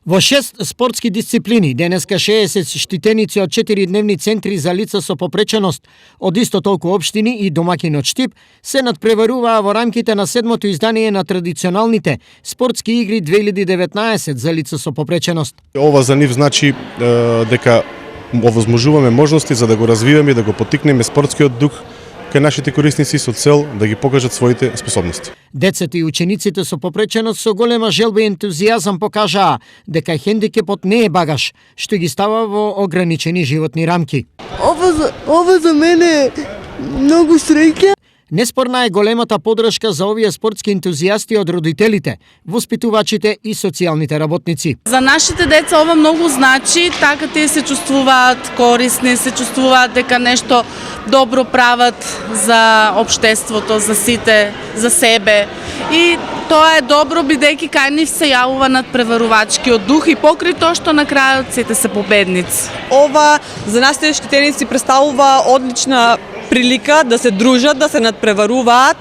Во 6 спортски дисциплини, денеска 60 штитеници од 4-дневни центри за лица со попреченост од исто толку општини и домакин од Штип се надпреваруваа во рамките на 7-то издание на традиционалните спортски игри 2019 за лица со попреченост. Ова за нив значи дека овозможуваме можности за да го развиваме и да го поттикнеме спортскиот дух кај нашите корисници со цел да ги покажат своите способности. Децата и учениците со попреченост со голема желба и ентузијазам покажаа дека хендикепот не е багаж, што ги става во ограничени животни рамки. Ова за мене е многу среќа. Неспорна е големата поддршка за овие спортски ентузијасти од родителите, воспитувачите и социјалните работници. За нашите деца ова многу значи, така тие се чувствуваат корисни, се чувствуваат дека нешто добро прават за општеството, за сите, за себе. И тоа е добро бидејќи кај нив се јавува надпреварувачкиот дух и покрај тоа што на крајот сите се победници. Ова за нашите штитеници представува одлична прилика да се дружат, да се надпреваруваат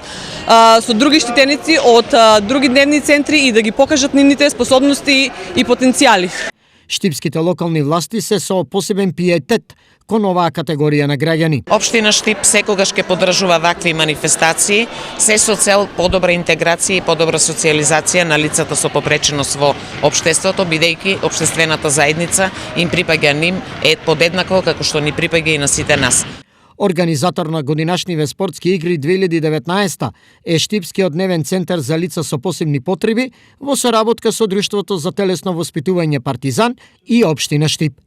со други штитеници од други дневни центри и да ги покажат нивните способности и потенцијали. Штипските локални власти се со посебен пиетет кон оваа категорија на граѓани. Општина Штип секогаш ќе поддржува вакви манифестации, се со цел подобра интеграција и подобра социјализација на лицата со попреченост во општеството, бидејќи општествената заедница им припаѓа ним подеднакво како што ни припаѓа и на сите нас. Организатор на годинашниве спортски игри 2019 е Штипскиот дневен центар за лица со посебни потреби во соработка со Друштвото за телесно воспитување Партизан и општина Штип.